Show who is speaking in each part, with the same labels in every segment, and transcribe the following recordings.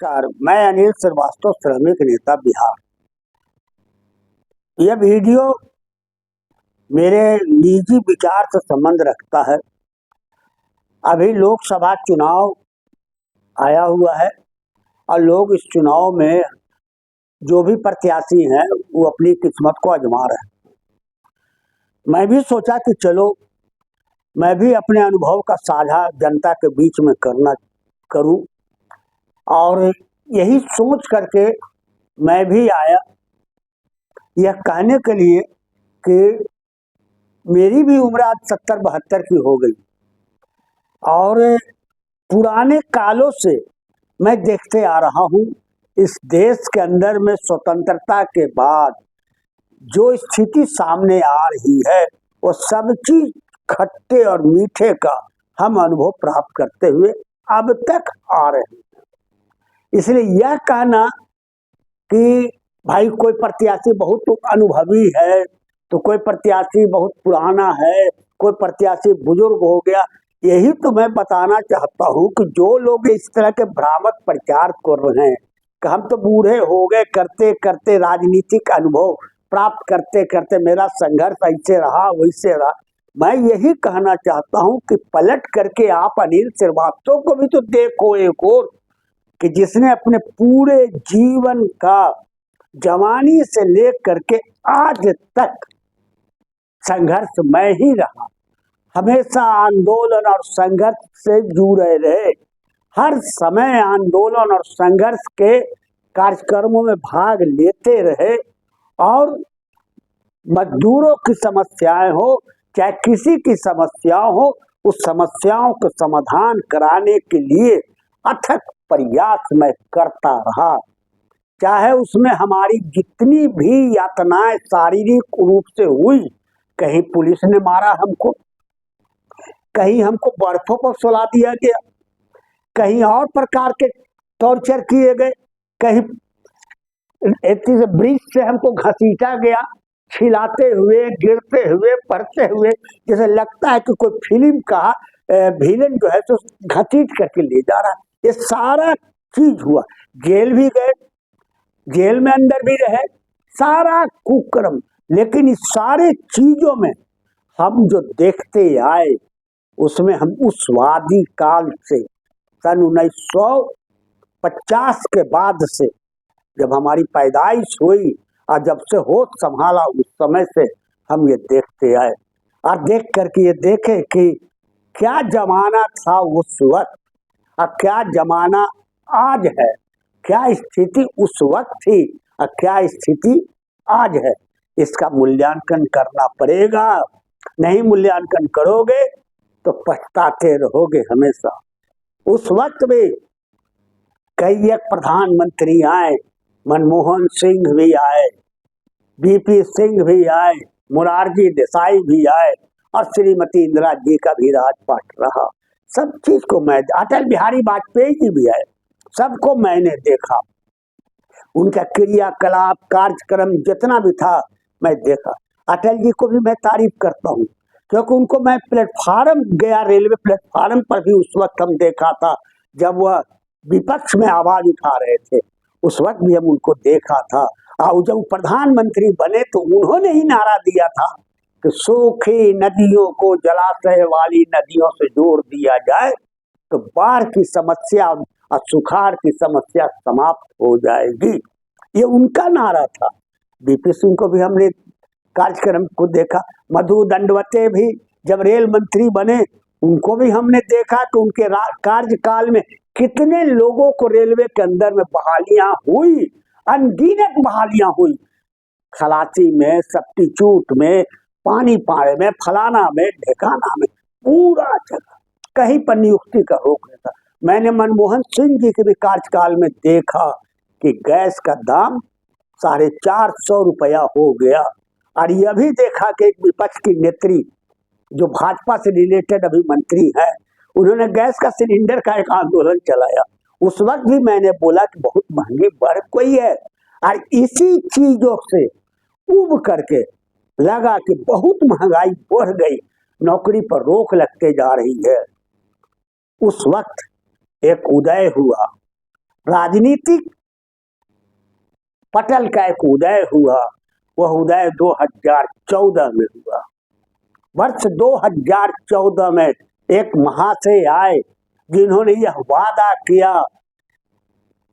Speaker 1: नमस्कार, मैं अनिल श्रीवास्तव, श्रमिक नेता बिहार। यह वीडियो मेरे निजी विचार से संबंध रखता है। अभी लोकसभा चुनाव आया हुआ है और लोग इस चुनाव में जो भी प्रत्याशी हैं वो अपनी किस्मत को आजमा रहे हैं। मैं भी सोचा कि चलो मैं भी अपने अनुभव का साझा जनता के बीच में करूं और यही सोच करके मैं भी आया यह कहने के लिए कि मेरी भी उम्र आज 70-72 की हो गई और पुराने कालों से मैं देखते आ रहा हूँ इस देश के अंदर में स्वतंत्रता के बाद जो स्थिति सामने आ रही है वो सब चीज खट्टे और मीठे का हम अनुभव प्राप्त करते हुए अब तक आ रहे हैं। इसलिए यह कहना कि भाई कोई प्रत्याशी बहुत अनुभवी है तो कोई प्रत्याशी बहुत पुराना है, कोई प्रत्याशी बुजुर्ग हो गया, यही तो मैं बताना चाहता हूं कि जो लोग इस तरह के भ्रामक प्रचार कर रहे हैं कि हम तो बूढ़े हो गए करते करते, राजनीतिक अनुभव प्राप्त करते करते मेरा संघर्ष ऐसे रहा वैसे रहा, मैं यही कहना चाहता हूं कि पलट करके आप अनिल श्रीवास्तव को भी तो देखो एक और कि जिसने अपने पूरे जीवन का जवानी से लेकर के आज तक संघर्ष में ही रहा, हमेशा आंदोलन और संघर्ष से जुड़े रहे, हर समय आंदोलन और संघर्ष के कार्यक्रमों में भाग लेते रहे और मजदूरों की समस्याएं हो चाहे किसी की समस्या हो उस समस्याओं को समाधान कराने के लिए अथक प्रयास मैं करता रहा, चाहे उसमें हमारी जितनी भी यातनाएं शारीरिक रूप से हुई, कहीं पुलिस ने मारा हमको, कहीं हमको बर्फों पर सुला दिया गया, कहीं और प्रकार के टॉर्चर किए गए, कहीं ब्रिज से हमको घसीटा गया, छिलाते हुए, गिरते हुए, पड़ते हुए, जैसे लगता है कि कोई फिल्म का विलेन जो है तो घसीट करके ले जा रहा है। ये सारा चीज हुआ, जेल भी गए, जेल में अंदर भी रहे, सारा कुकर्म, लेकिन इस सारे चीजों में हम जो देखते आए उसमें हम उस वादी काल से सन 1950 के बाद से जब हमारी पैदाइश हुई और जब से होश संभाला उस समय से हम ये देखते आए और देख करके ये देखे कि क्या जमाना था उस वक्त और क्या जमाना आज है, क्या स्थिति उस वक्त थी और क्या स्थिति आज है, इसका मूल्यांकन करना पड़ेगा। नहीं मूल्यांकन करोगे तो पछताते रहोगे हमेशा। उस वक्त में कई एक प्रधानमंत्री आए, मनमोहन सिंह भी आए, बीपी सिंह भी आए, मोरारजी देसाई भी आए और श्रीमती इंदिरा जी का भी राजपाट रहा। सब चीज को मैं, अटल बिहारी वाजपेयी जी भी आए, सबको मैंने देखा, उनका क्रियाकलाप कार्यक्रम जितना भी था मैं देखा। अटल जी को भी मैं तारीफ करता हूँ क्योंकि उनको मैं प्लेटफार्म गया, रेलवे प्लेटफार्म पर भी उस वक्त हम देखा था जब वह विपक्ष में आवाज उठा रहे थे, उस वक्त भी हम उनको देखा था। और जब प्रधानमंत्री बने तो उन्होंने ही नारा दिया था कि सूखी नदियों को जलाशय वाली नदियों से जोड़ दिया जाए तो बाढ़ की समस्या और सुखाड़ की समस्या समाप्त हो जाएगी, ये उनका नारा था। बीपी सिंह को भी हमने कार्यक्रम को देखा, मधु दंडवते भी जब रेल मंत्री बने उनको भी हमने देखा कि उनके कार्यकाल में कितने लोगों को रेलवे के अंदर में बहालियां हुई, अनगिनत बहालियां हुई, खलासी में, सब्स्टिट्यूट में, पानी पाड़े में, फलाना में, ढेकाना में, पूरा जगह कहीं पर नियुक्ति का रोक रहता। मैंने मनमोहन सिंह जी के भी कार्यकाल में देखा कि गैस का दाम 450 रुपया हो गया और यह भी देखा कि एक विपक्ष की नेत्री जो भाजपा से रिलेटेड अभी मंत्री है उन्होंने गैस का सिलेंडर का एक आंदोलन चलाया। उस वक्त भी मैंने बोला कि बहुत महंगी बढ़ गई है और इसी चीजों से उब करके लगा कि बहुत महंगाई बढ़ गई, नौकरी पर रोक लगते जा रही है। उस वक्त एक उदय हुआ राजनीतिक पटल का एक उदय हुआ। वह उदय 2014 में हुआ। वर्ष 2014 में एक महाशय आए जिन्होंने यह वादा किया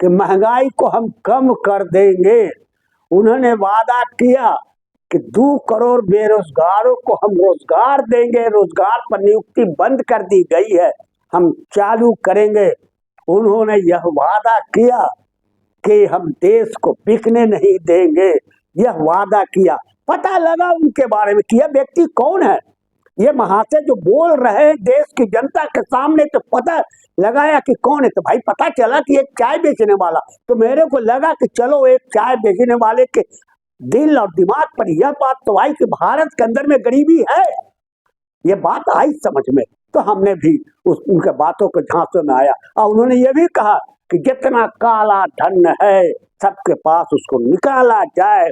Speaker 1: कि महंगाई को हम कम कर देंगे। उन्होंने वादा किया कि 2 करोड़ बेरोजगारों को हम रोजगार देंगे, रोजगार पर नियुक्ति बंद कर दी गई है, हम चालू करेंगे। उन्होंने यह वादा किया कि हम देश को बिकने नहीं देंगे, यह वादा किया। पता लगा उनके बारे में कि यह व्यक्ति कौन है, ये महाशय जो बोल रहे हैं देश की जनता के सामने, तो पता लगाया कि कौन है। तो भाई पता चला कि एक चाय बेचने वाला। तो मेरे को लगा कि चलो एक चाय बेचने वाले के दिल और दिमाग पर यह बात तो आई कि भारत के अंदर में गरीबी है, ये बात आई समझ में। तो हमने भी उनके बातों को झांसे में आया। और उन्होंने ये भी कहा कि जितना काला धन है सबके पास उसको निकाला जाए।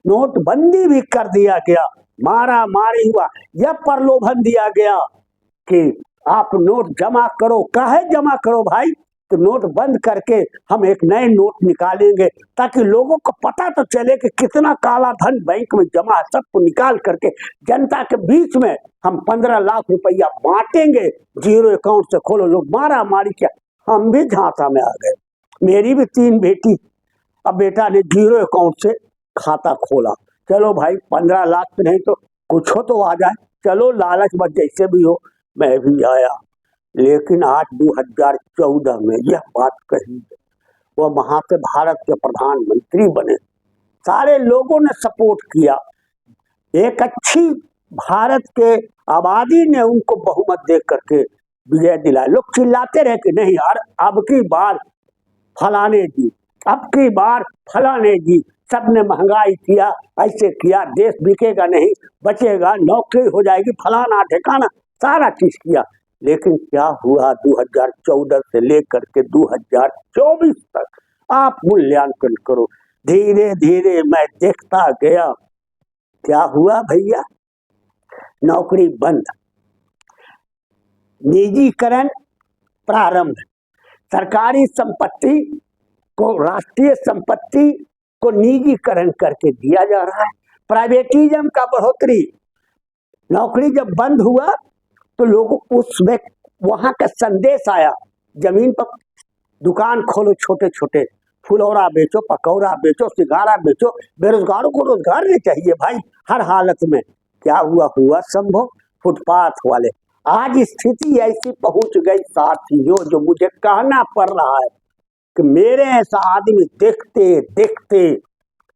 Speaker 1: नोटबंदी भी कर दिया गया, मारा मारी हुआ। यह प्रलोभन दिया गया कि आप नोट जमा करो। काहे जमा करो भाई? तो नोट बंद करके हम एक नए नोट निकालेंगे ताकि लोगों को पता तो चले कि कितना काला धन बैंक में जमा है। सबको निकाल करके जनता के बीच में हम 15 लाख रुपया बांटेंगे, जीरो अकाउंट से खोलो। लोग मारा मारी क्या, हम भी झांसा में आ गए। मेरी भी 3 बेटी, अब बेटा ने जीरो अकाउंट से खाता खोला। चलो भाई 15 लाख पे नहीं तो कुछ हो तो आ जाए, चलो लालच बच जैसे भी हो। मैं भी आया, लेकिन आज 2014 में यह बात कही, वह वहां से भारत के प्रधानमंत्री बने। सारे लोगों ने सपोर्ट किया। एक अच्छी भारत के आबादी ने उनको बहुमत दे करके विजय दिलाया। लोग चिल्लाते रहे कि नहीं यार अब की बार फलाने जी, अब की बार फलाने जी। सबने महंगाई किया, ऐसे किया, देश बिकेगा नहीं, बचेगा, नौकरी हो जाएगी, फलाना ठिकाना, सारा चीज किया। लेकिन क्या हुआ 2014 से लेकर के 2024 तक, आप मूल्यांकन करो। धीरे धीरे मैं देखता गया क्या हुआ भैया। नौकरी बंद, निजीकरण प्रारंभ, सरकारी संपत्ति को, राष्ट्रीय संपत्ति को निजीकरण करके दिया जा रहा है, प्राइवेटिज्म का बढ़ोतरी। नौकरी जब बंद हुआ तो लोगों को उसमें वहां का संदेश आया, जमीन पर दुकान खोलो, छोटे छोटे फुलौरा बेचो, पकौड़ा बेचो, सिगारा बेचो, बेरोजगारों को रोजगार नहीं चाहिए भाई हर हालत में। क्या हुआ संभव, फुटपाथ वाले। आज स्थिति ऐसी पहुंच गई साथियों, जो मुझे कहना पड़ रहा है कि मेरे ऐसा आदमी देखते देखते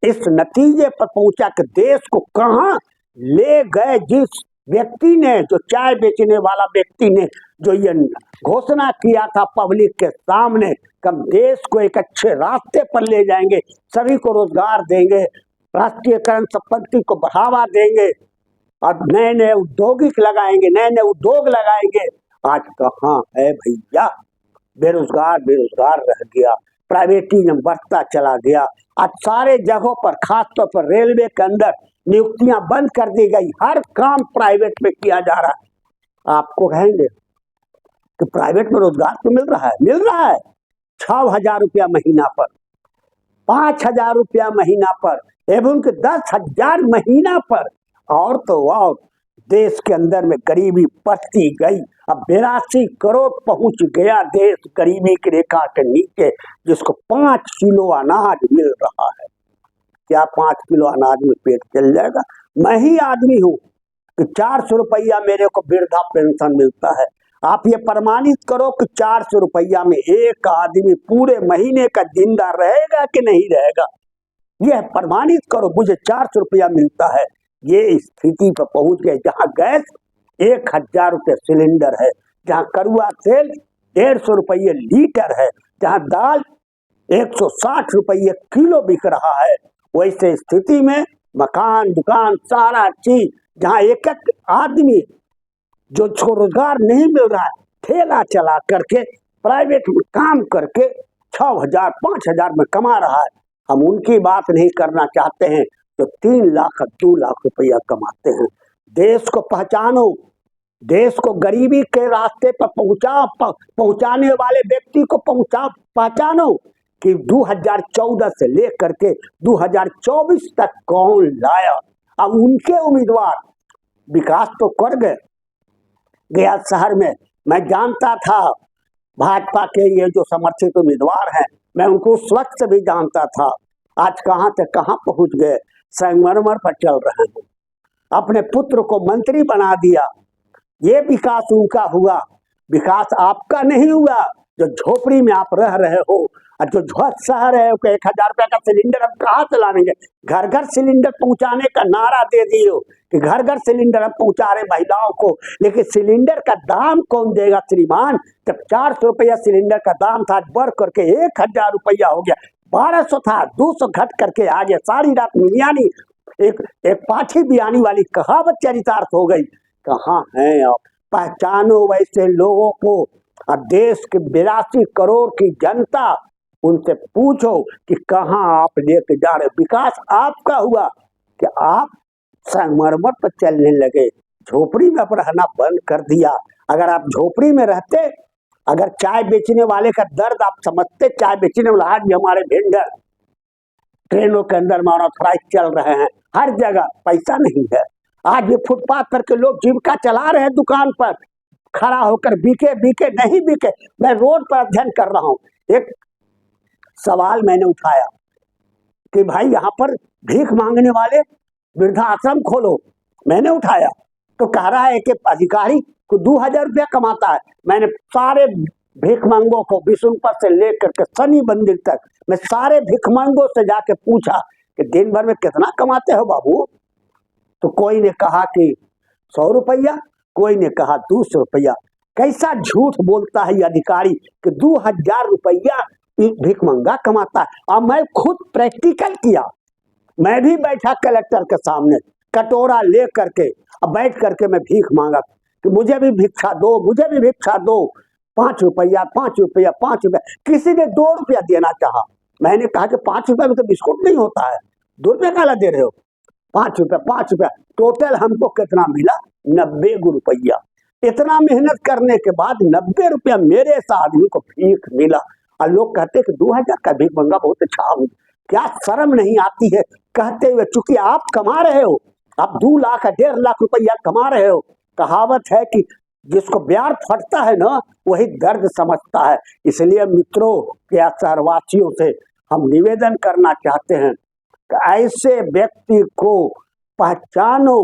Speaker 1: इस नतीजे पर पहुंचा कि देश को कहां ले गए। जिस व्यक्ति ने, जो चाय बेचने वाला व्यक्ति ने जो ये घोषणा किया था पब्लिक के सामने कि हम देश को एक अच्छे रास्ते पर ले जाएंगे, सभी को रोजगार देंगे, राष्ट्रीयकरण संपत्ति को बढ़ावा देंगे और नए नए औद्योगिक लगाएंगे, नए नए उद्योग लगाएंगे, आज कहाँ है भैया। बेरोजगार रह गया, प्राइवेटिज्म बढ़ता चला गया। आज सारे जगहों पर, खासतौर पर रेलवे के अंदर नियुक्तियां बंद कर दी गई, हर काम प्राइवेट में किया जा रहा है। आपको कहेंगे कि प्राइवेट में रोजगार तो मिल रहा है 6,000 रुपया महीना पर, 5,000 रुपया महीना पर, एवं 10,000 महीना पर। और तो और देश के अंदर में गरीबी बढ़ती गई। अब 82 करोड़ पहुंच गया देश गरीबी की रेखा के नीचे, जिसको 5 किलो अनाज मिल रहा है। क्या 5 किलो अनाज में पेट चल जाएगा? मैं ही आदमी हूं कि 400 रुपया मेरे को वृद्धा पेंशन मिलता है। आप ये प्रमाणित करो कि 400 रुपया में एक आदमी पूरे महीने का जिंदा रहेगा कि नहीं रहेगा, यह प्रमाणित करो। मुझे 400 रुपया मिलता है। ये स्थिति पर पहुंच गए जहां गैस 1,000 रुपये सिलेंडर है, जहां कड़ुआ तेल 150 रुपये लीटर है, जहां दाल 160 रुपये किलो बिक रहा है। वैसे स्थिति में मकान, दुकान, सारा चीज, जहां एक एक आदमी जो रोजगार नहीं मिल रहा है, ठेला चला करके प्राइवेट में काम करके 6,000 5,000 में कमा रहा है। हम उनकी बात नहीं करना चाहते हैं तो 3 लाख 2 लाख रुपया कमाते हैं। देश को पहचानो, देश को गरीबी के रास्ते पर पहुंचाने वाले व्यक्ति को पहचानो कि 2014 से लेकर के 2024 तक कौन लाया। अब उनके उम्मीदवार विकास तो कर गया शहर में। मैं जानता था भाजपा के ये जो समर्थित उम्मीदवार हैं, मैं उनको उस वक्त से भी जानता था। आज कहां से कहां पहुंच गए, संगमरमर पर चल रहे हैं। अपने पुत्र को मंत्री बना दिया। ये विकास उनका हुआ, विकास आपका नहीं हुआ। जो झोपड़ी में आप रह रहे हो और जो झोंक सह रहे हो कि 1000 रुपया का सिलेंडर हम कहाँ से लाएंगे। घर घर सिलेंडर पहुंचाने का नारा दे दियो कि घर घर सिलेंडर हम पहुंचा रहे महिलाओं को, लेकिन सिलेंडर का दाम कौन देगा श्रीमान। जब 400 रुपया सिलेंडर का दाम था, बढ़ करके 1000 रुपया हो गया। 1200 था, 200 घट करके आ गया। सारी रात मियानी एक पाठी बियानी वाली कहावत चरितार्थ हो गई। कहाँ हैं आप? पहचानो वैसे लोगों को। और देश के 82 करोड़ की जनता, उनसे पूछो कि कहाँ आप लेके जा रहे। विकास आपका हुआ कि आप संगमरमर पर चलने लगे, झोपड़ी में रहना बंद कर दिया। अगर आप झोपड़ी में रहते, अगर चाय बेचने वाले का दर्द आप समझते, चाय बेचने वाला आज भी हमारे वेंडर ट्रेनों के अंदर मोनोफ्राइज चल रहे हैं, हर जगह पैसा नहीं है। आज भी फुटपाथ पर के लोग जीविका चला रहे हैं, दुकान पर खड़ा होकर बिके नहीं बिके। मैं रोड पर अध्ययन कर रहा हूँ, एक सवाल मैंने उठाया कि भाई यहाँ पर भीख मांगने वाले वृद्धाश्रम खोलो। मैंने उठाया तो कह रहा है कि अधिकारी को 2000 रुपया कमाता है। मैंने सारे भिखमंगों को बिशुनपुर से लेकर के शनि मंदिर तक, मैं सारे भिखमंगों से जाके पूछा कि दिन भर में कितना कमाते हो बाबू। तो कोई ने कहा कि 100 रुपया, कोई ने कहा 200 रुपया। कैसा झूठ बोलता है ये अधिकारी कि 2000 रुपया भिखमंगा कमाता है। और मैं खुद प्रैक्टिकल किया, मैं भी बैठा कलेक्टर के सामने कटोरा ले करके, अब बैठ करके मैं भीख मांगा कि मुझे भी भिक्षा दो, मुझे भी भिक्षा दो। 5 रुपया 5 रुपया 5 रुपया, किसी ने 2 रुपया देना चाहा। मैंने कहा कि 5 रुपया में तो बिस्कुट नहीं होता है, 2 रुपया काला दे रहे हो। 5 रुपया टोटल हमको कितना मिला? 90 रुपया। इतना मेहनत करने के बाद 90 रुपया मेरे इस आदमी को भीख मिला। और लोग कहते कि 2000 का भीख मंगा बहुत अच्छा हो। क्या शर्म नहीं आती है कहते हुए? चूंकि आप कमा रहे हो, आप 2 लाख 1.5 लाख रुपया कमा रहे हो। कहावत है कि जिसको प्यार फटता है ना, वही दर्द समझता है। इसलिए मित्रों या शहरवासियों से हम निवेदन करना चाहते हैं कि ऐसे व्यक्ति को पहचानो।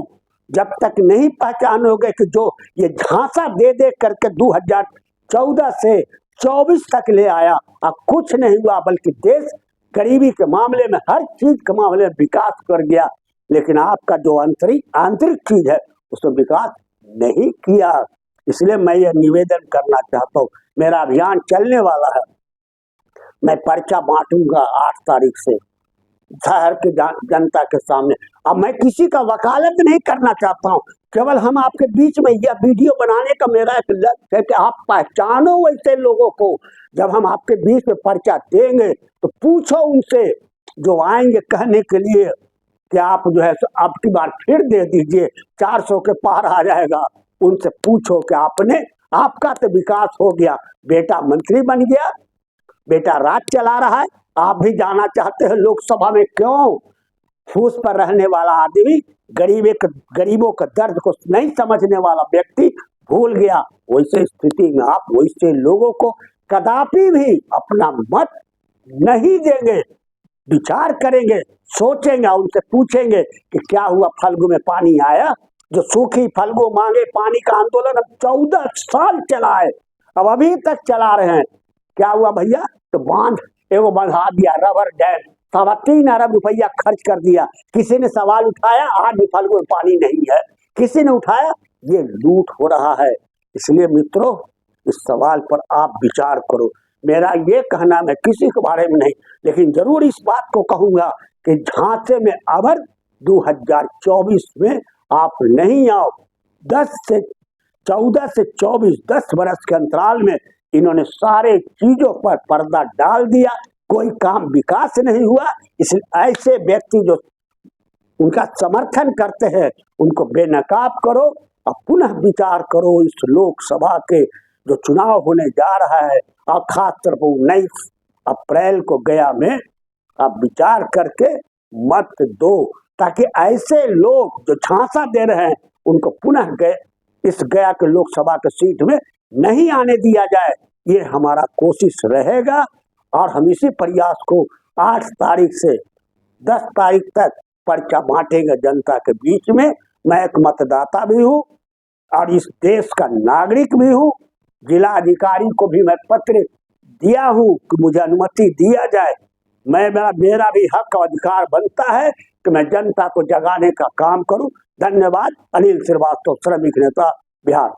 Speaker 1: जब तक नहीं पहचानोगे कि जो ये झांसा दे दे करके 2014 से 24 तक ले आया, अब कुछ नहीं हुआ, बल्कि देश गरीबी के मामले में, हर चीज के मामले में विकास कर गया। लेकिन आपका जो आंतरिक चीज है उसमें विकास नहीं किया। इसलिए मैं ये निवेदन करना चाहता हूँ। मेरा अभियान चलने वाला है, मैं पर्चा बांटूंगा 8 तारीख से शहर के जनता के सामने। अब मैं किसी का वकालत नहीं करना चाहता हूँ, केवल हम आपके बीच में यह वीडियो बनाने का मेरा एक लक्ष्य है कि आप पहचानो वैसे लोगों को। जब हम आपके बीच में पर्चा देंगे तो पूछो उनसे जो आएंगे कहने के लिए कि आप जो है अब की बार फिर दे दीजिए, 400 के पार आ जाएगा। उनसे पूछो कि आपका तो विकास हो गया, बेटा मंत्री बन गया, बेटा राज चला रहा है, आप भी जाना चाहते हैं लोकसभा में। क्यों? फूस पर रहने वाला आदमी, गरीबों के दर्द को नहीं समझने वाला व्यक्ति भूल गया। वैसे स्थिति में आप वैसे लोगों को कदापि भी अपना मत नहीं देंगे। विचार करेंगे, सोचेंगे, उनसे पूछेंगे कि क्या हुआ फाल्गु में पानी आया। जो सूखी फाल्गु मांगे पानी का आंदोलन अब 14 साल चला है, अब अभी तक चला रहे हैं। क्या हुआ भैया? तो बांध एगो बंधा दिया, रबर डैम, 3.25 अरब रुपया खर्च कर दिया। किसी ने सवाल उठाया? आज भी फाल्गु में पानी नहीं है, किसी ने उठाया? ये लूट हो रहा है। इसलिए मित्रों, इस सवाल पर आप विचार करो। मेरा ये कहना, मैं किसी के बारे में नहीं, लेकिन जरूर इस बात को कहूंगा कि झांसे में अबर 2024 में आप नहीं आओ। 14 से 24 10 वर्ष के अंतराल में इन्होंने सारे चीजों पर पर्दा डाल दिया, कोई काम विकास नहीं हुआ। इसलिए ऐसे व्यक्ति जो उनका समर्थन करते हैं उनको बेनकाब करो। अब पुनः विचार करो इस लोकसभा के जो चुनाव होने जा रहा है, और खासतौर पर 19 अप्रैल को गया में आप विचार करके मत दो, ताकि ऐसे लोग जो झांसा दे रहे हैं उनको पुनः इस गया के लोकसभा के सीट में नहीं आने दिया जाए। ये हमारा कोशिश रहेगा और हम इसी प्रयास को 8 तारीख से 10 तारीख तक पर्चा बांटेंगे जनता के बीच में। मैं एक मतदाता भी हूँ और इस देश का नागरिक भी हूँ। जिला अधिकारी को भी मैं पत्र दिया हूँ कि मुझे अनुमति दिया जाए। मेरा भी हक और अधिकार बनता है कि मैं जनता को जगाने का काम करूं। धन्यवाद। अनिल श्रीवास्तव, श्रमिक नेता, बिहार।